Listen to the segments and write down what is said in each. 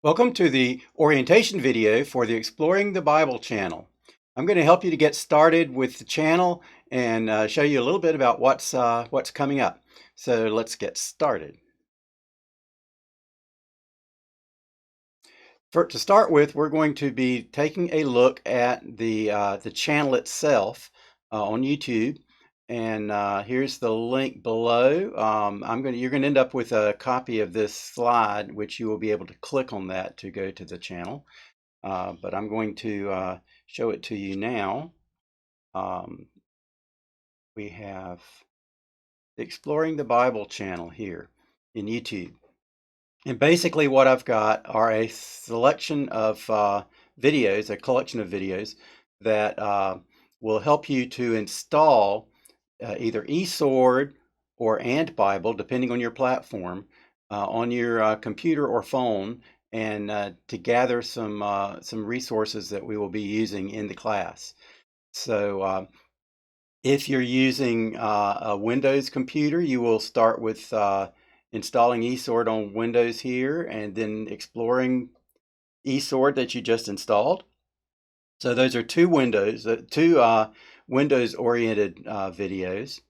Welcome to the orientation video for the Exploring the Bible channel. I'm going to help you to get started with the channel and show you a little bit about what's coming up. So let's get started. To start with, we're going to be taking a look at the channel itself on YouTube. And here's the link below. You're going to end up with a copy of this slide, which you will be able to click on that to go to the channel. But I'm going to show it to you now. We have the Exploring the Bible channel here in YouTube. And basically what I've got are a selection of videos, a collection of videos that will help you to install either eSword or and Bible, depending on your platform, on your computer or phone, and to gather some resources that we will be using in the class. So if you're using a Windows computer, you will start with installing eSword on Windows here, and then exploring eSword that you just installed. So those are two Windows-oriented videos.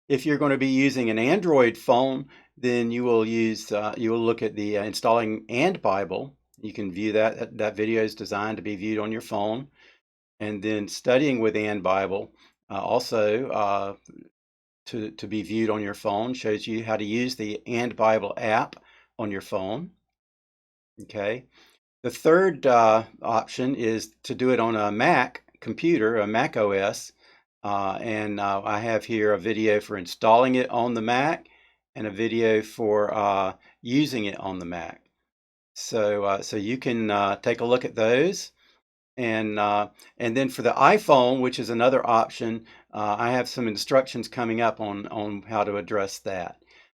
If you're going to be using an Android phone, then you will look at the installing and Bible. You can view that. That video is designed to be viewed on your phone. And then studying with and Bible, also to be viewed on your phone, shows you how to use the and Bible app on your phone. Okay. The third option is to do it on a Mac computer, a Mac OS. And I have here a video for installing it on the Mac and a video for using it on the Mac. So you can take a look at those. And then for the iPhone, which is another option, I have some instructions coming up on how to address that.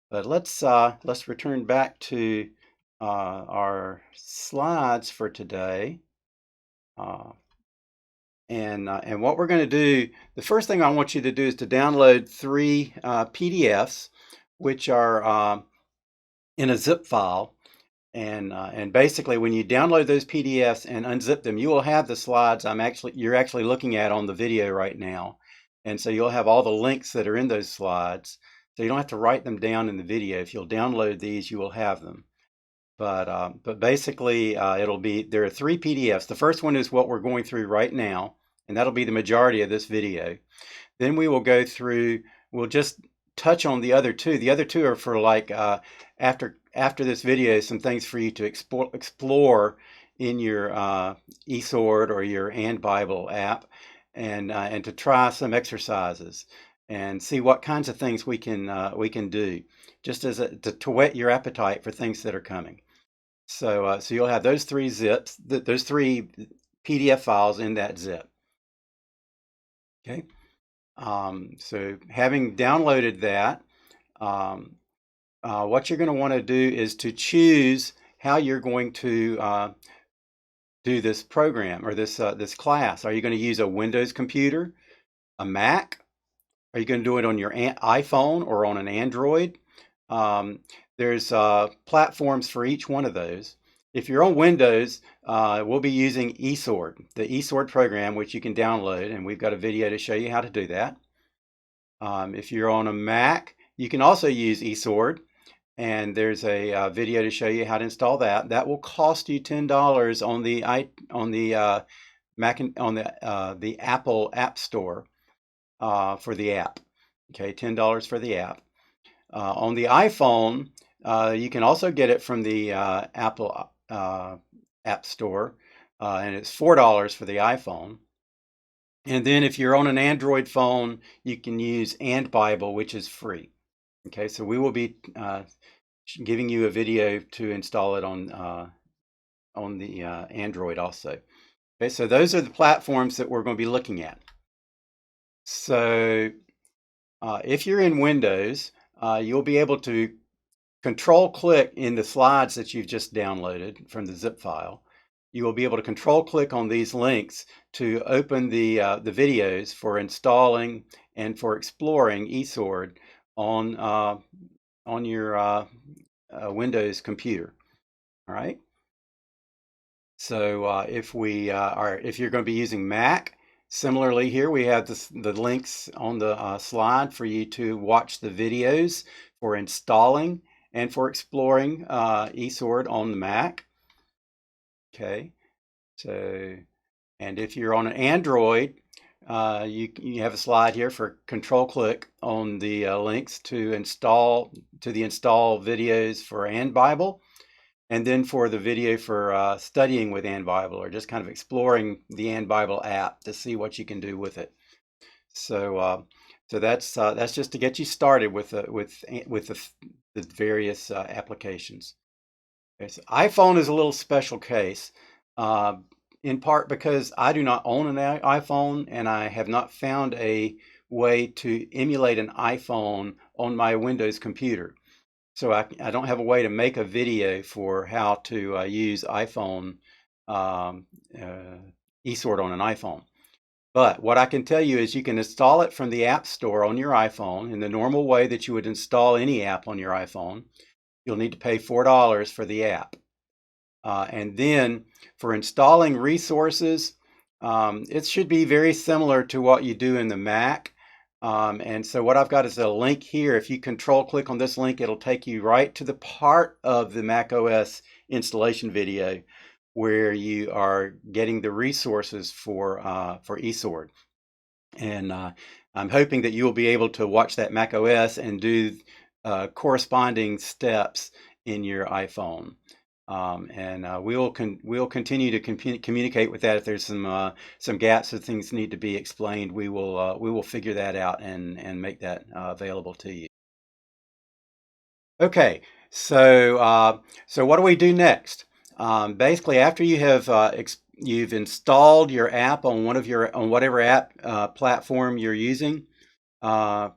But let's return back to our slides for today. And what we're going to do, the first thing I want you to do is to download three PDFs, which are in a zip file. And basically, when you download those PDFs and unzip them, you will have the slides you're actually looking at on the video right now. And so you'll have all the links that are in those slides. So you don't have to write them down in the video. If you'll download these, you will have them. But basically, there are three PDFs. The first one is what we're going through right now, and that'll be the majority of this video. Then we will go through, we'll just touch on the other two. The other two are for after this video, some things for you to explore in your eSword or your and Bible app, and to try some exercises and see what kinds of things we can do, just to whet your appetite for things that are coming. So you'll have those three those three PDF files in that zip. Okay. So having downloaded that, what you're going to want to do is to choose how you're going to do this program or this class. Are you going to use a Windows computer, a Mac? Are you going to do it on your iPhone or on an Android? There's platforms for each one of those. If you're on Windows, we'll be using eSword, the eSword program, which you can download, and we've got a video to show you how to do that. If you're on a Mac, you can also use eSword, and there's a video to show you how to install that. That will cost you $10 on the Mac on the Apple App Store for the app. Okay, $10 for the app. On the iPhone, you can also get it from the Apple App Store, and it's $4 for the iPhone. And then if you're on an Android phone, you can use and Bible, which is free. Okay, so we will be giving you a video to install it on the Android also. Okay, so those are the platforms that we're going to be looking at. So if you're in Windows, you'll be able to control click in the slides that you've just downloaded from the zip file. You will be able to control click on these links to open the videos for installing and for exploring eSword on your Windows computer. All right. So if you're going to be using Mac, similarly here we have the links on the slide for you to watch the videos for installing and for exploring eSword on the Mac. Okay, so and if you're on an Android, you have a slide here for control click on the links to the install videos for And Bible, and then for the video for studying with And Bible, or just kind of exploring the And Bible app to see what you can do with it. So that's just to get you started with the various applications. Okay, so iPhone is a little special case, uh, in part because I do not own an iPhone, and I have not found a way to emulate an iPhone on my Windows computer. So I don't have a way to make a video for how to use iPhone um, uh, eSword on an iPhone. But what I can tell you is you can install it from the App Store on your iPhone in the normal way that you would install any app on your iPhone. You'll need to pay $4 for the app. And then for installing resources, it should be very similar to what you do in the Mac. And so what I've got is a link here. If you control click on this link, it'll take you right to the part of the Mac OS installation video where you are getting the resources for eSword. And I'm hoping that you will be able to watch that Mac OS and do corresponding steps in your iPhone. And we'll continue to communicate with that. If there's some gaps or things need to be explained, we will figure that out and make that available to you. Okay, so what do we do next? Basically, after you have you've installed your app on whatever app platform you're using, uh,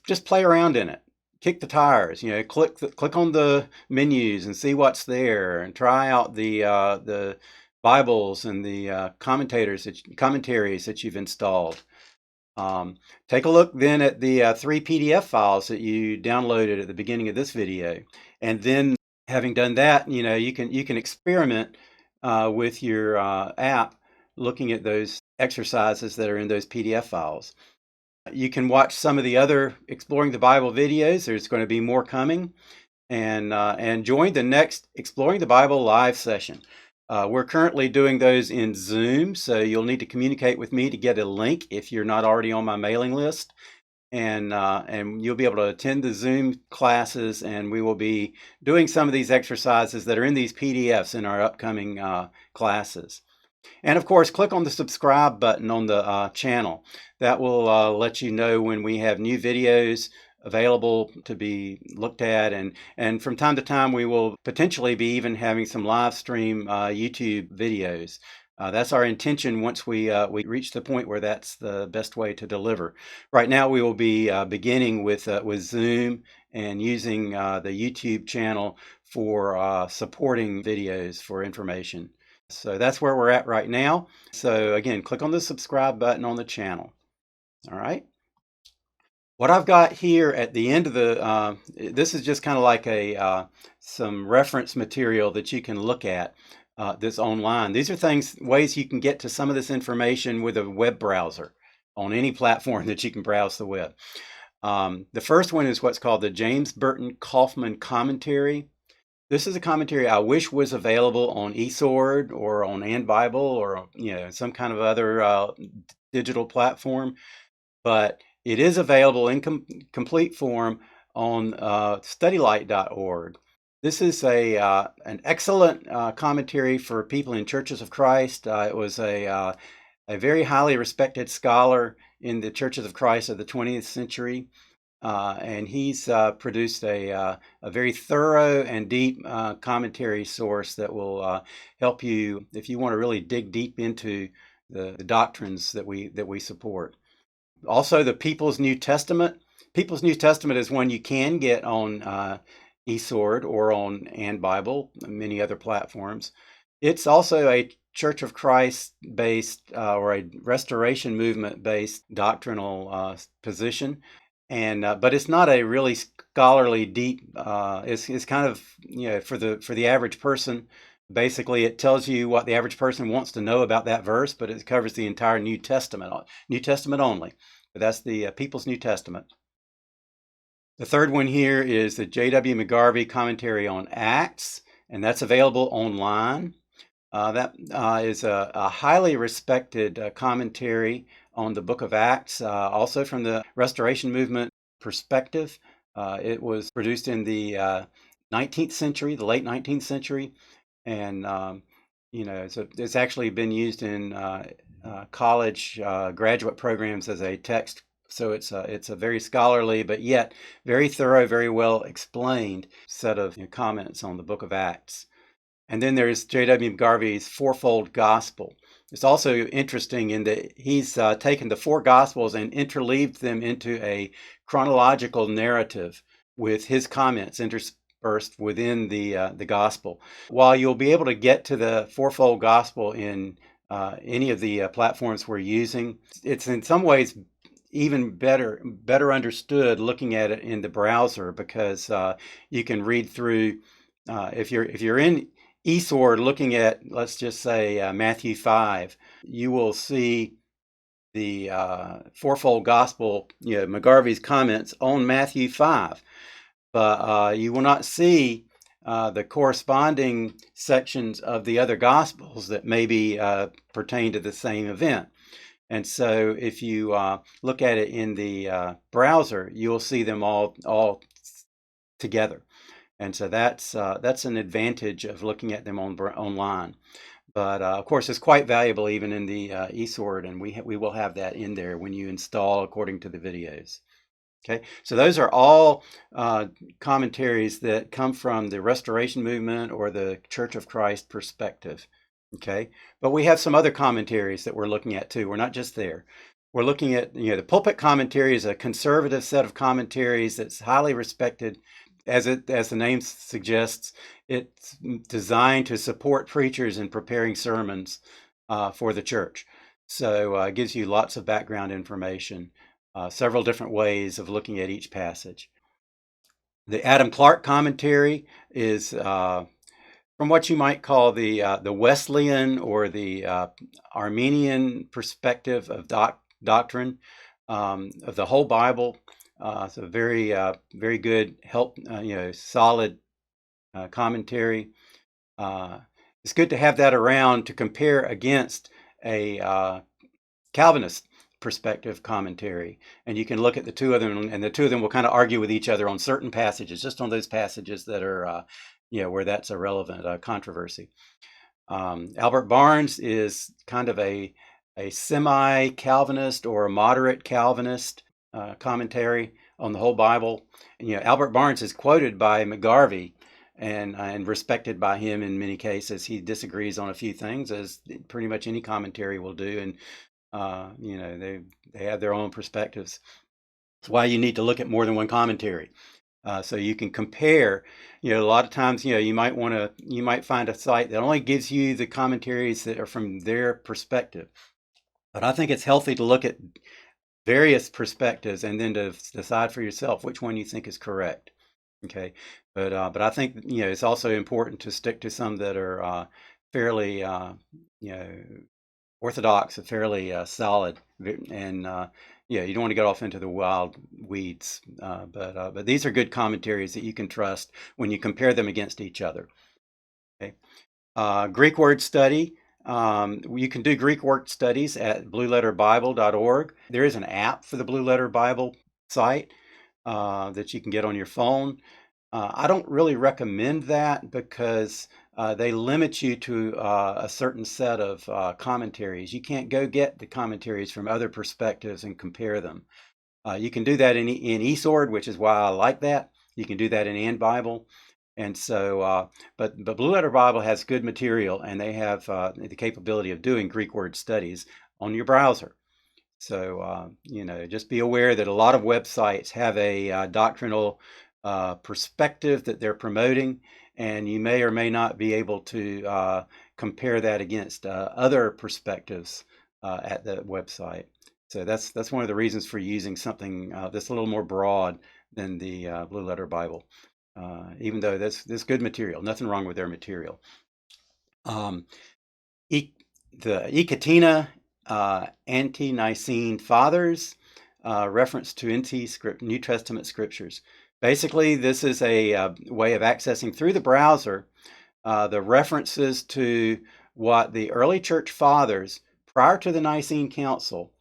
just play around in it. Kick the tires. Click on the menus and see what's there, and try out the Bibles and the commentaries that you've installed. Take a look then at the 3 PDF files that you downloaded at the beginning of this video, and then having done that, you can experiment with your app, looking at those exercises that are in those PDF files. You can watch some of the other Exploring the Bible videos. There's going to be more coming, and join the next Exploring the Bible live session. We're currently doing those in Zoom, so you'll need to communicate with me to get a link if you're not already on my mailing list, and you'll be able to attend the Zoom classes, and we will be doing some of these exercises that are in these PDFs in our upcoming classes. And of course, click on the subscribe button on the channel. That will let you know when we have new videos available to be looked at, and from time to time we will potentially be even having some live stream YouTube videos. That's our intention once we reach the point where that's the best way to deliver. Right now we will be beginning with Zoom and using the YouTube channel for supporting videos for information. So that's where we're at right now. So again, click on the subscribe button on the channel. All right. What I've got here at the end of this is just kind of like some reference material that you can look at that's online. These are ways you can get to some of this information with a web browser on any platform that you can browse the web. The first one is what's called the James Burton Kaufman Commentary. This is a commentary I wish was available on eSword or on And Bible, or some kind of other digital platform, but it is available in complete form on studylight.org. This is an excellent commentary for people in Churches of Christ. It was a very highly respected scholar in the Churches of Christ of the 20th century. And he's produced a very thorough and deep commentary source that will help you if you want to really dig deep into the doctrines that we support. Also, the People's New Testament. People's New Testament is one you can get on eSword or on And Bible, and many other platforms. It's also a Church of Christ based or a Restoration Movement based doctrinal position. And but it's not a really scholarly deep. It's kind of for the average person Basically, it tells you what the average person wants to know about that verse, but it covers the entire New Testament, New Testament only. But that's the People's New Testament. The third one here is the J.W. McGarvey Commentary on Acts, and that's available online. That is a highly respected commentary on the book of Acts, also from the Restoration Movement perspective. It was produced in the 19th century, the late 19th century, and it's actually been used in college graduate programs as a text. So it's a very scholarly, but yet very thorough, very well explained set of comments on the book of Acts. And then there's J.W. Garvey's Fourfold Gospel. It's also interesting in that he's taken the four Gospels and interleaved them into a chronological narrative with his comments interspersed within the Gospel. While you'll be able to get to the Fourfold Gospel in any of the platforms we're using, it's in some ways even better understood looking at it in the browser, because you can read through if you're in eSword looking at, let's just say, Matthew 5, you will see the Fourfold Gospel, McGarvey's comments on Matthew 5, but you will not see the corresponding sections of the other Gospels that maybe pertain to the same event. And so if you look at it in the browser, you'll see them all together. And so that's an advantage of looking at them online. But of course, it's quite valuable even in the eSword, and we will have that in there when you install according to the videos. Okay, so those are all commentaries that come from the Restoration Movement or the Church of Christ perspective. Okay, but we have some other commentaries that we're looking at too. We're not just there. We're looking at, the pulpit commentary is a conservative set of commentaries that's highly respected. As the name suggests, it's designed to support preachers in preparing sermons for the church. So it gives you lots of background information, several different ways of looking at each passage. The Adam Clarke commentary is from what you might call the Wesleyan or the Armenian perspective of doctrine of the whole Bible. So very good help, solid commentary. It's good to have that around to compare against a Calvinist perspective commentary, and you can look at the two of them, and the two of them will kind of argue with each other on certain passages, just on those passages that are, where that's a relevant controversy. Albert Barnes is kind of a semi-Calvinist or a moderate Calvinist commentary on the whole Bible. And, Albert Barnes is quoted by McGarvey and respected by him in many cases. He disagrees on a few things, as pretty much any commentary will do, and they have their own perspectives. That's why you need to look at more than one commentary, so you can compare. A lot of times, you might find a site that only gives you the commentaries that are from their perspective. But I think it's healthy to look at various perspectives and then to decide for yourself which one you think is correct. Okay, but I think it's also important to stick to some that are fairly orthodox and fairly solid, and you don't want to get off into the wild weeds. But these are good commentaries that you can trust when you compare them against each other. Okay, Greek word study. You can do Greek word studies at blueletterbible.org. There is an app for the Blue Letter Bible site that you can get on your phone. I don't really recommend that because they limit you to a certain set of commentaries. You can't go get the commentaries from other perspectives and compare them. You can do that in eSword, which is why I like that. You can do that in AndBible. And so, but Blue Letter Bible has good material, and they have the capability of doing Greek word studies on your browser. So, just be aware that a lot of websites have a doctrinal perspective that they're promoting, and you may or may not be able to compare that against other perspectives at the website. So that's one of the reasons for using something that's a little more broad than the Blue Letter Bible. Even though that's good material, nothing wrong with their material. Um, e- the Ekatina Ante-Nicene Fathers, reference to New Testament scriptures. Basically, this is a way of accessing through the browser the references to what the early church fathers prior to the Nicene Council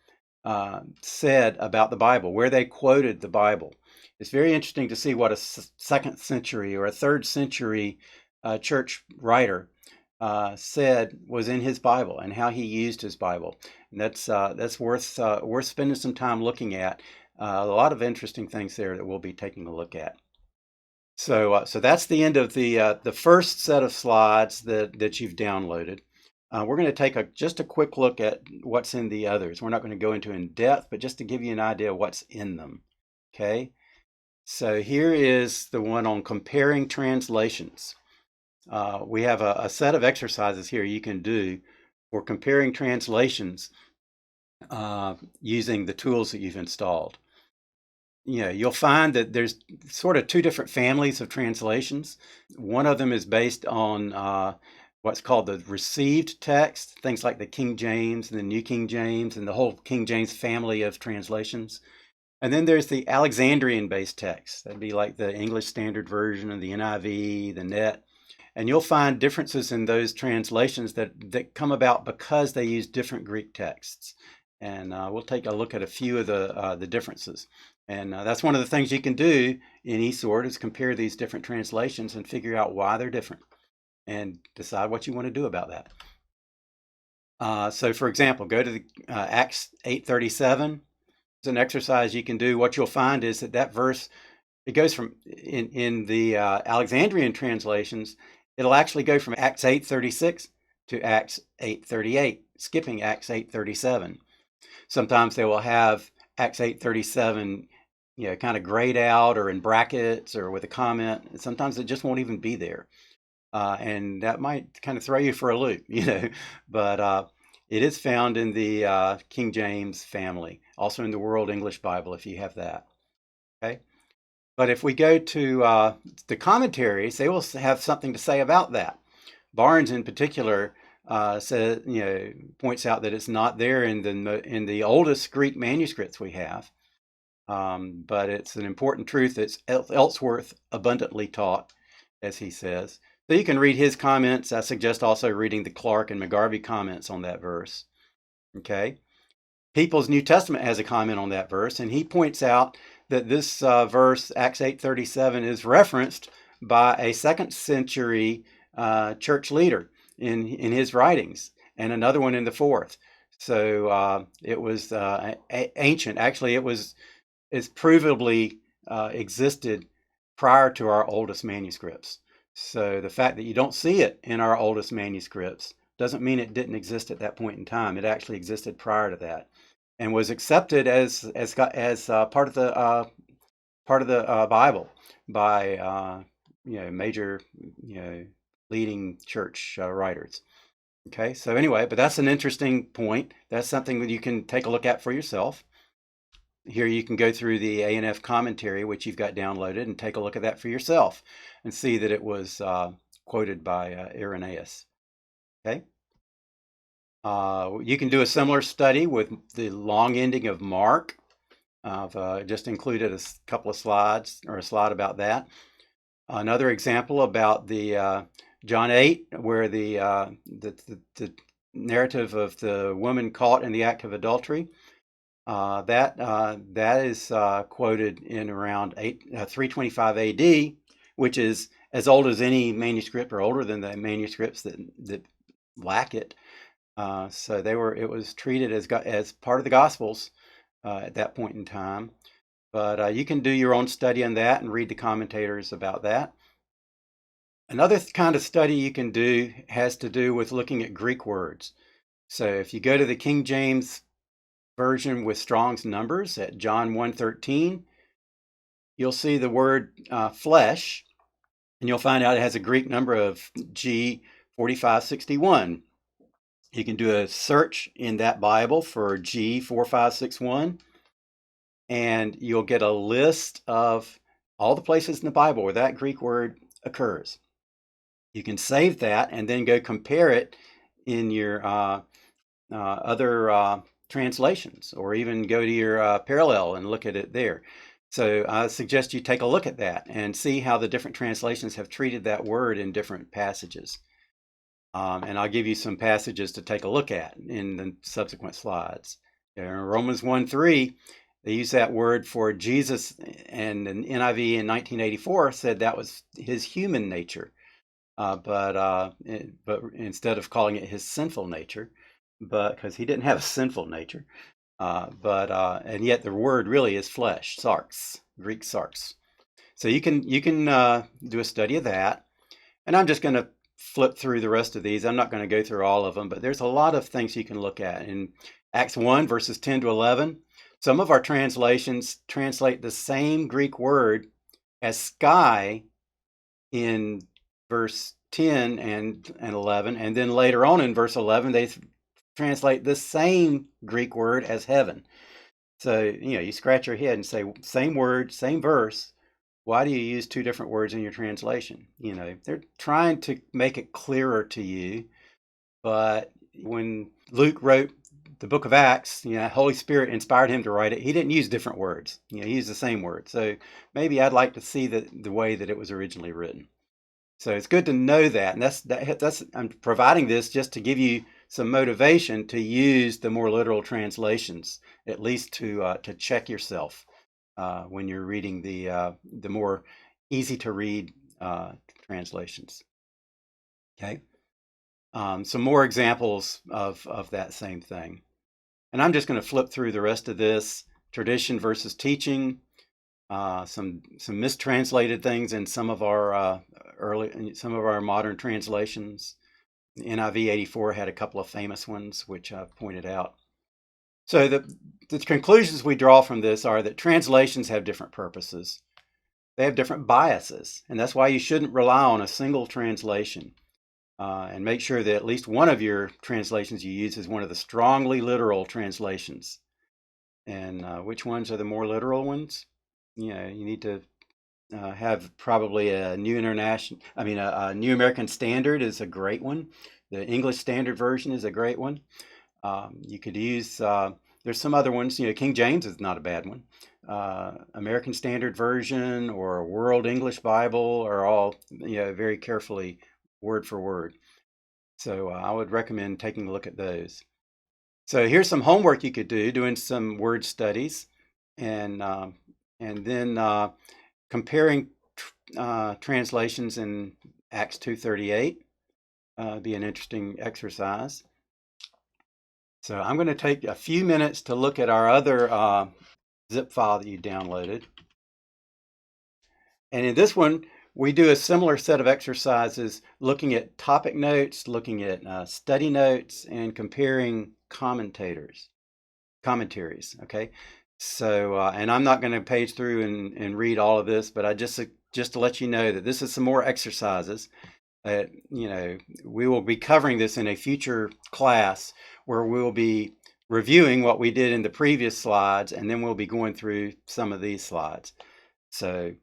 said about the Bible, where they quoted the Bible. It's very interesting to see what a second century or a third century church writer said was in his Bible and how he used his Bible. And that's worth spending some time looking at. A lot of interesting things there that we'll be taking a look at. So that's the end of the first set of slides that you've downloaded. We're going to take just a quick look at what's in the others. We're not going to go into in depth, but just to give you an idea of what's in them. Okay, so here is the one on comparing translations. We have a set of exercises here you can do for comparing translations using the tools that you've installed. You'll find that there's sort of two different families of translations. One of them is based on what's called the received text, things like the King James and the New King James and the whole King James family of translations. And then there's the Alexandrian-based text. That'd be like the English Standard Version and the NIV, the NET. And you'll find differences in those translations that come about because they use different Greek texts. And we'll take a look at a few of the differences. And that's one of the things you can do in eSword is compare these different translations and figure out why they're different and decide what you want to do about that. So for example, go to the Acts 8:37. It's an exercise you can do. What you'll find is that verse, it goes from, in the Alexandrian translations, it'll actually go from Acts 8:36 to Acts 8:38, skipping Acts 8:37. Sometimes they will have Acts 8:37, kind of grayed out or in brackets or with a comment. And sometimes it just won't even be there. And that might kind of throw you for a loop, but it is found in the King James family, also in the World English Bible if you have that. Okay. But if we go to the commentaries, they will have something to say about that. Barnes, in particular, points out that it's not there in the oldest Greek manuscripts we have, but it's an important truth that's Ellsworth abundantly taught, as he says. So you can read his comments. I suggest also reading the Clark and McGarvey comments on that verse. Okay. People's New Testament has a comment on that verse, and he points out that this verse, Acts 8:37, is referenced by a second century church leader in his writings, and another one in the fourth. So it was ancient. Actually, it's provably existed prior to our oldest manuscripts. So the fact that you don't see it in our oldest manuscripts doesn't mean it didn't exist at that point in time. It actually existed prior to that, and was accepted as part of the Bible by major leading church writers. Okay, so anyway, but that's an interesting point. That's something that you can take a look at for yourself. Here you can go through the A&F commentary, which you've got downloaded, and take a look at that for yourself and see that it was quoted by Irenaeus. Okay. You can do a similar study with the long ending of Mark. I've just included a couple of slides, or a slide about that. Another example about the John 8, where the narrative of the woman caught in the act of adultery. That is quoted in around 325 AD, which is as old as any manuscript, or older than the manuscripts that lack it. So it was treated as part of the Gospels at that point in time. But you can do your own study on that and read the commentators about that. Another kind of study you can do has to do with looking at Greek words. So if you go to the King James Version with Strong's numbers at John 1:13, you'll see the word flesh, and you'll find out it has a Greek number of G4561. You can do a search in that Bible for G4561, and you'll get a list of all the places in the Bible where that Greek word occurs. You can save that and then go compare it in your other translations, or even go to your parallel and look at it there. So I suggest you take a look at that and see how the different translations have treated that word in different passages. And I'll give you some passages to take a look at in the subsequent slides. In Romans 1:3, they use that word for Jesus, and the NIV in 1984 said that was his human nature. But instead of calling it his sinful nature, but because he didn't have a sinful nature, and yet the word really is flesh, sarx, Greek sarx. So you can do a study of that, and I'm just going to flip through the rest of these. I'm not going to go through all of them, but there's a lot of things you can look at in Acts 1 verses 10 to 11. Some of our translations translate the same Greek word as sky in verse 10 and 11, and then later on in verse 11 they translate the same Greek word as heaven. So you scratch your head and say, same word, same verse, why do you use two different words in your translation? They're trying to make it clearer to you, but when Luke wrote the book of Acts, Holy Spirit inspired him to write it. He didn't use different words. He used the same word. So maybe I'd like to see the way that it was originally written. So it's good to know that, and that's I'm providing this just to give you some motivation to use the more literal translations, at least to check yourself when you're reading the more easy to read translations. Okay, some more examples of that same thing, and I'm just going to flip through the rest of this: tradition versus teaching. Some mistranslated things in some of our modern translations. The NIV 84 had a couple of famous ones, which I've pointed out. So the conclusions we draw from this are that translations have different purposes. They have different biases, and that's why you shouldn't rely on a single translation. And make sure that at least one of your translations you use is one of the strongly literal translations. And which ones are the more literal ones? You need to have probably a New American Standard is a great one. The English Standard Version is a great one. You could use, there's some other ones, King James is not a bad one. American Standard Version or World English Bible are all, very carefully word for word. So I would recommend taking a look at those. So here's some homework you could do, doing some word studies, and then comparing translations in Acts 2:38 be an interesting exercise. So I'm going to take a few minutes to look at our other zip file that you downloaded. And in this one, we do a similar set of exercises looking at topic notes, looking at study notes, and comparing commentaries. Okay. So, and I'm not going to page through and read all of this, but I just to let you know that this is some more exercises. We will be covering this in a future class where we'll be reviewing what we did in the previous slides, and then we'll be going through some of these slides. So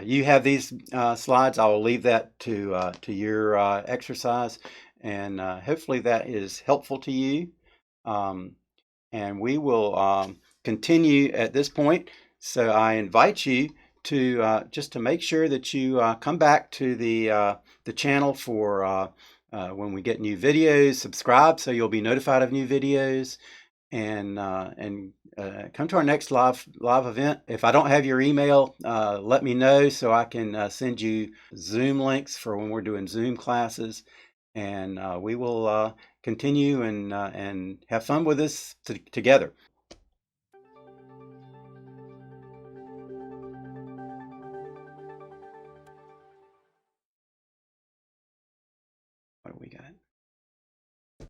you have these slides. I will leave that to your exercise, and hopefully that is helpful to you. And we will continue at this point. So I invite you to just to make sure that you come back to the channel for when we get new videos. Subscribe so you'll be notified of new videos, and come to our next live event. If I don't have your email, let me know so I can send you Zoom links for when we're doing Zoom classes, and we will continue and have fun with this together.